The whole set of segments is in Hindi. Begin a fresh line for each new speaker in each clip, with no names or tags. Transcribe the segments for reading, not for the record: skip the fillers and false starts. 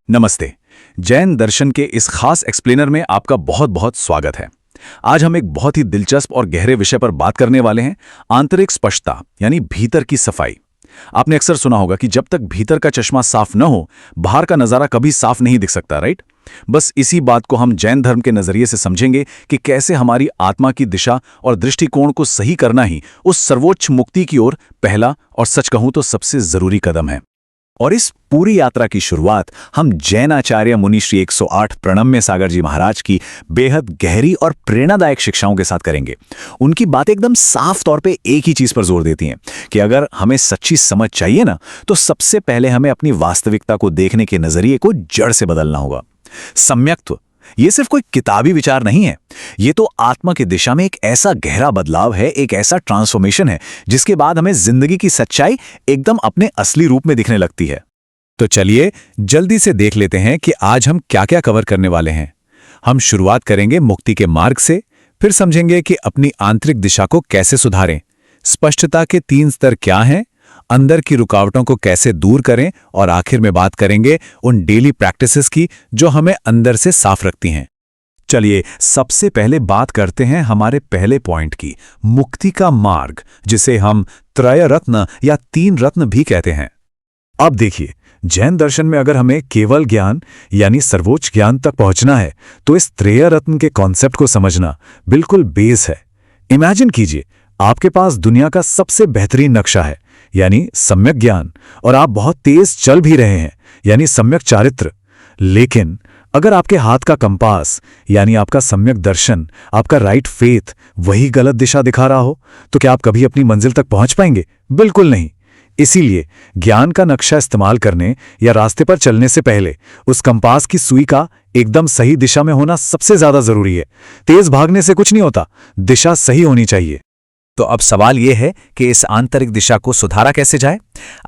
नमस्ते। जैन दर्शन के इस खास एक्सप्लेनर में आपका बहुत बहुत स्वागत है। आज हम एक बहुत ही दिलचस्प और गहरे विषय पर बात करने वाले हैं, आंतरिक स्पष्टता यानी भीतर की सफाई। आपने अक्सर सुना होगा कि जब तक भीतर का चश्मा साफ न हो, बाहर का नज़ारा कभी साफ नहीं दिख सकता, राइट? बस इसी बात को हम जैन धर्म के नजरिए से समझेंगे कि कैसे हमारी आत्मा की दिशा और दृष्टिकोण को सही करना ही उस सर्वोच्च मुक्ति की ओर पहला और सच कहूं तो सबसे जरूरी कदम है। और इस पूरी यात्रा की शुरुआत हम जैन आचार्य मुनि श्री 108 प्रणम्य सागर जी महाराज की बेहद गहरी और प्रेरणादायक शिक्षाओं के साथ करेंगे। उनकी बातें एकदम साफ तौर पे एक ही चीज पर जोर देती हैं कि अगर हमें सच्ची समझ चाहिए ना, तो सबसे पहले हमें अपनी वास्तविकता को देखने के नजरिए को जड़ से बदलना होगा। सम्यक्त्व ये सिर्फ कोई किताबी विचार नहीं है, ये तो आत्मा की दिशा में एक ऐसा गहरा बदलाव है, एक ऐसा ट्रांसफॉर्मेशन है जिसके बाद हमें जिंदगी की सच्चाई एकदम अपने असली रूप में दिखने लगती है। तो चलिए जल्दी से देख लेते हैं कि आज हम क्या क्या कवर करने वाले हैं। हम शुरुआत करेंगे मुक्ति के मार्ग से, फिर समझेंगे कि अपनी आंतरिक दिशा को कैसे सुधारें, स्पष्टता के 3 स्तर क्या हैं, अंदर की रुकावटों को कैसे दूर करें, और आखिर में बात करेंगे उन डेली प्रैक्टिसेस की जो हमें अंदर से साफ रखती हैं। चलिए सबसे पहले बात करते हैं हमारे पहले पॉइंट की, मुक्ति का मार्ग, जिसे हम त्रय रत्न या 3 रत्न भी कहते हैं। अब देखिए, जैन दर्शन में अगर हमें केवल ज्ञान यानी सर्वोच्च ज्ञान तक पहुंचना है तो इस त्रय रत्न के कॉन्सेप्ट को समझना बिल्कुल बेस है। इमेजिन कीजिए, आपके पास दुनिया का सबसे बेहतरीन नक्शा है यानी सम्यक ज्ञान, और आप बहुत तेज चल भी रहे हैं यानी सम्यक चारित्र। लेकिन अगर आपके हाथ का कंपास यानी आपका सम्यक दर्शन, आपका राइट फेथ वही गलत दिशा दिखा रहा हो, तो क्या आप कभी अपनी मंजिल तक पहुंच पाएंगे? बिल्कुल नहीं। इसीलिए ज्ञान का नक्शा इस्तेमाल करने या रास्ते पर चलने से पहले उस कंपास की सुई का एकदम सही दिशा में होना सबसे ज्यादा जरूरी है। तेज भागने से कुछ नहीं होता, दिशा सही होनी चाहिए। तो अब सवाल यह है कि इस आंतरिक दिशा को सुधारा कैसे जाए।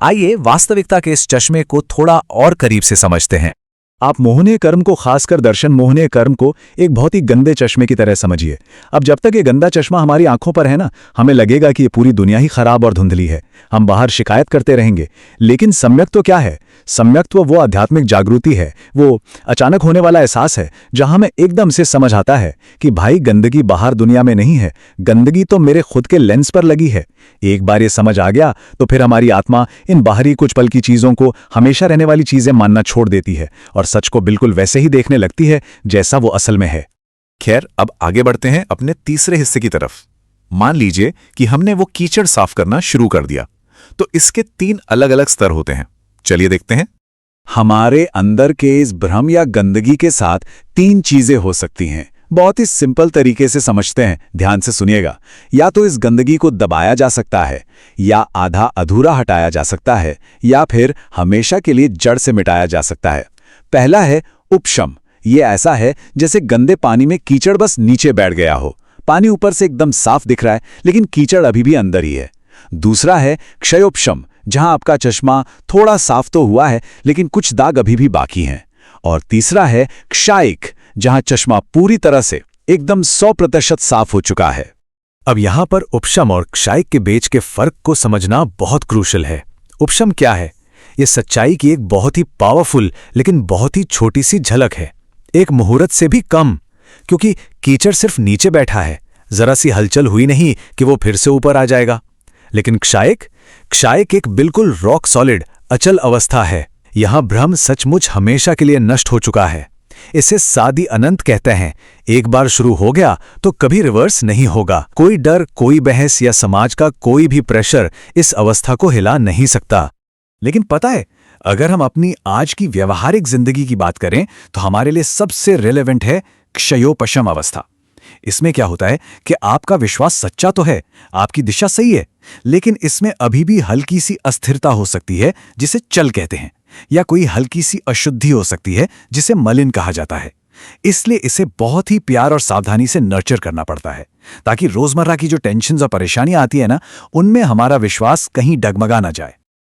आइए वास्तविकता के इस चश्मे को थोड़ा और करीब से समझते हैं। आप मोहनीय कर्म को, खासकर दर्शन मोहनीय कर्म को, एक बहुत ही गंदे चश्मे की तरह समझिए। अब जब तक ये गंदा चश्मा हमारी आंखों पर है ना, हमें लगेगा कि ये पूरी दुनिया ही खराब और धुंधली है। हम बाहर शिकायत करते रहेंगे। लेकिन सम्यक्त्व क्या है? सम्यक्त्व वो आध्यात्मिक जागृति है, वो अचानक होने वाला एहसास है जहां हमें एकदम से समझ आता है कि भाई गंदगी बाहर दुनिया में नहीं है, गंदगी तो मेरे खुद के लेंस पर लगी है। एक बार ये समझ आ गया तो फिर हमारी आत्मा इन बाहरी कुछ पल की चीजों को हमेशा रहने वाली चीजें मानना छोड़ देती है और सच को बिल्कुल वैसे ही देखने लगती है जैसा वो असल में है।
खैर, अब आगे बढ़ते हैं अपने तीसरे हिस्से की तरफ। मान लीजिए कि हमने वो कीचड़ साफ करना शुरू कर दिया, तो इसके 3 अलग अलग स्तर होते हैं। चलिए देखते हैं।
हमारे अंदर के इस भ्रम या गंदगी के साथ 3 चीजें हो सकती हैं। बहुत ही सिंपल तरीके से समझते हैं, ध्यान से सुनिएगा। या तो इस गंदगी को दबाया जा सकता है, या आधा अधूरा हटाया जा सकता है, या फिर हमेशा के लिए जड़ से मिटाया जा सकता है। पहला है उपशम। ये ऐसा है जैसे गंदे पानी में कीचड़ बस नीचे बैठ गया हो। पानी ऊपर से एकदम साफ दिख रहा है, लेकिन कीचड़ अभी भी अंदर ही है। दूसरा है क्षयोपशम, जहां आपका चश्मा थोड़ा साफ तो हुआ है, लेकिन कुछ दाग अभी भी बाकी हैं। और तीसरा है क्षायिक, जहां चश्मा पूरी तरह से एकदम 100% साफ हो चुका है।
अब यहां पर उपशम और क्षायिक के बीच के फर्क को समझना बहुत क्रूशल है। उपशम क्या है? ये सच्चाई की एक बहुत ही पावरफुल लेकिन बहुत ही छोटी सी झलक है, एक मुहूर्त से भी कम, क्योंकि कीचड़ सिर्फ नीचे बैठा है, जरा सी हलचल हुई नहीं कि वो फिर से ऊपर आ जाएगा। लेकिन क्षायिक एक बिल्कुल रॉक सॉलिड अचल अवस्था है। यहां भ्रम सचमुच हमेशा के लिए नष्ट हो चुका है। इसे सादी अनंत कहते हैं। एक बार शुरू हो गया तो कभी रिवर्स नहीं होगा। कोई डर, कोई बहस या समाज का कोई भी प्रेशर इस अवस्था को हिला नहीं सकता। लेकिन पता है, अगर हम अपनी आज की व्यवहारिक जिंदगी की बात करें तो हमारे लिए सबसे रिलेवेंट है क्षयोपशम अवस्था। इसमें क्या होता है कि आपका विश्वास सच्चा तो है, आपकी दिशा सही है, लेकिन इसमें अभी भी हल्की सी अस्थिरता हो सकती है जिसे चल कहते हैं, या कोई हल्की सी अशुद्धि हो सकती है जिसे मलिन कहा जाता है। इसलिए इसे बहुत ही प्यार और सावधानी से नर्चर करना पड़ता है, ताकि रोजमर्रा की जो टेंशन्स और परेशानियां आती है ना, उनमें हमारा विश्वास कहीं डगमगा ना जाए।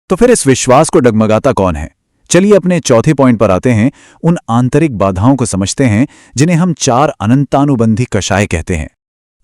तो फिर इस विश्वास को डगमगाता कौन है? चलिए अपने चौथे पॉइंट पर आते हैं। उन आंतरिक बाधाओं को समझते हैं जिन्हें हम 4 अनंतानुबंधी कषाय कहते हैं।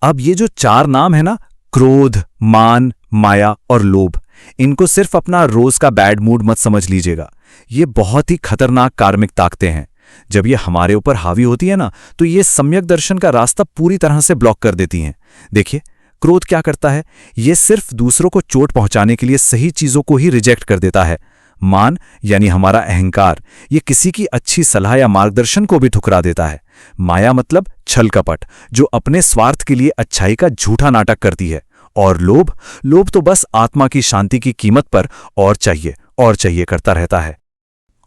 अब ये जो 4 नाम है ना, क्रोध, मान, माया और लोभ,
इनको सिर्फ अपना रोज का बैड मूड मत समझ लीजिएगा। ये बहुत ही खतरनाक कार्मिक ताकतें हैं। जब ये हमारे ऊपर हावी होती है ना, तो ये सम्यक दर्शन का रास्ता पूरी तरह से ब्लॉक कर देती हैं। देखिए, क्रोध क्या करता है? ये सिर्फ दूसरों को चोट पहुंचाने के लिए सही चीजों को ही रिजेक्ट कर देता है। मान यानी हमारा अहंकार, ये किसी की अच्छी सलाह या मार्गदर्शन को भी ठुकरा देता है। माया मतलब छल कपट, जो अपने स्वार्थ के लिए अच्छाई का झूठा नाटक करती है। और लोभ तो बस आत्मा की शांति की कीमत पर और चाहिए करता रहता है।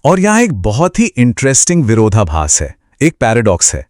और यहां एक बहुत ही इंटरेस्टिंग विरोधाभास है, एक पैराडॉक्स है।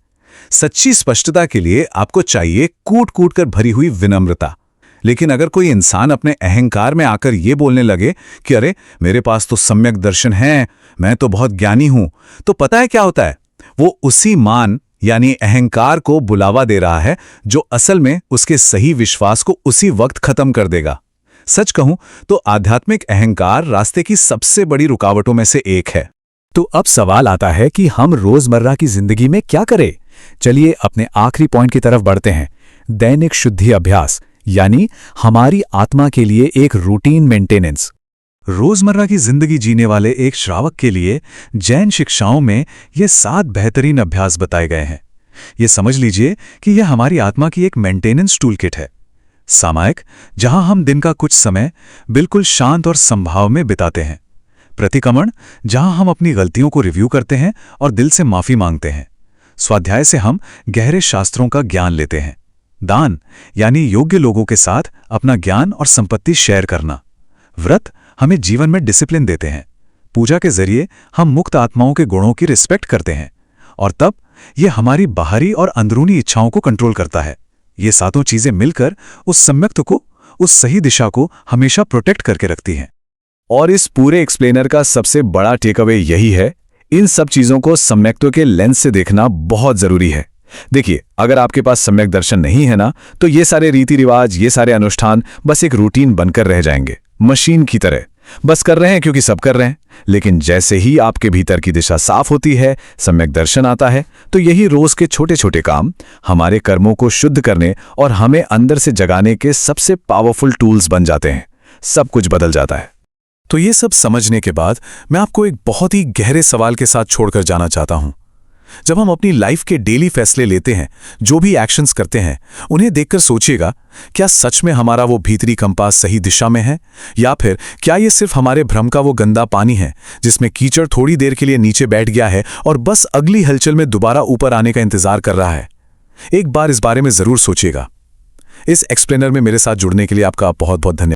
सच्ची स्पष्टता के लिए आपको चाहिए कूट कूट कर भरी हुई विनम्रता। लेकिन अगर कोई इंसान अपने अहंकार में आकर ये बोलने लगे कि अरे मेरे पास तो सम्यक दर्शन है, मैं तो बहुत ज्ञानी हूं, तो पता है क्या होता है? वो उसी मान यानी अहंकार को बुलावा दे रहा है, जो असल में उसके सही विश्वास को उसी वक्त खत्म कर देगा। सच कहूं तो आध्यात्मिक अहंकार रास्ते की सबसे बड़ी रुकावटों में से एक है।
तो अब सवाल आता है कि हम रोजमर्रा की जिंदगी में क्या करें? चलिए अपने आखिरी पॉइंट की तरफ बढ़ते हैं। दैनिक शुद्धि अभ्यास, यानी हमारी आत्मा के लिए एक रूटीन मेंटेनेंस।
रोजमर्रा की जिंदगी जीने वाले एक श्रावक के लिए जैन शिक्षाओं में ये 7 बेहतरीन अभ्यास बताए गए हैं। ये समझ लीजिए कि यह हमारी आत्मा की एक मेंटेनेंस टूलकिट है। सामायिक, जहां हम दिन का कुछ समय बिल्कुल शांत और संभाव में बिताते हैं। प्रतिक्रमण, जहां हम अपनी गलतियों को रिव्यू करते हैं और दिल से माफी मांगते हैं। स्वाध्याय से हम गहरे शास्त्रों का ज्ञान लेते हैं। दान, यानी योग्य लोगों के साथ अपना ज्ञान और संपत्ति शेयर करना। व्रत हमें जीवन में डिसिप्लिन देते हैं। पूजा के जरिए हम मुक्त आत्माओं के गुणों की रिस्पेक्ट करते हैं। और तब यह हमारी बाहरी और अंदरूनी इच्छाओं को कंट्रोल करता है। ये 7 चीजें मिलकर उस सम्यक्त को, उस सही दिशा को हमेशा प्रोटेक्ट करके रखती हैं।
और इस पूरे एक्सप्लेनर का सबसे बड़ा टेकअवे यही है, इन सब चीजों को सम्यक्त्व के लेंस से देखना बहुत जरूरी है। देखिए, अगर आपके पास सम्यक दर्शन नहीं है ना, तो ये सारे रीति रिवाज, ये सारे अनुष्ठान बस एक रूटीन बनकर रह जाएंगे, मशीन की तरह। बस कर रहे हैं क्योंकि सब कर रहे हैं। लेकिन जैसे ही आपके भीतर की दिशा साफ होती है, सम्यक दर्शन आता है, तो यही रोज के छोटे छोटे काम हमारे कर्मों को शुद्ध करने और हमें अंदर से जगाने के सबसे पावरफुल टूल्स बन जाते हैं। सब कुछ बदल जाता है।
तो ये सब समझने के बाद मैं आपको एक बहुत ही गहरे सवाल के साथ छोड़कर जाना चाहता हूं। जब हम अपनी लाइफ के डेली फैसले लेते हैं, जो भी एक्शंस करते हैं, उन्हें देखकर सोचिएगा, क्या सच में हमारा वो भीतरी कंपास सही दिशा में है, या फिर क्या ये सिर्फ हमारे भ्रम का वो गंदा पानी है जिसमें कीचड़ थोड़ी देर के लिए नीचे बैठ गया है और बस अगली हलचल में दोबारा ऊपर आने का इंतजार कर रहा है। एक बार इस बारे में जरूर सोचिएगा। इस एक्सप्लेनर में मेरे साथ जुड़ने के लिए आपका बहुत बहुत धन्यवाद।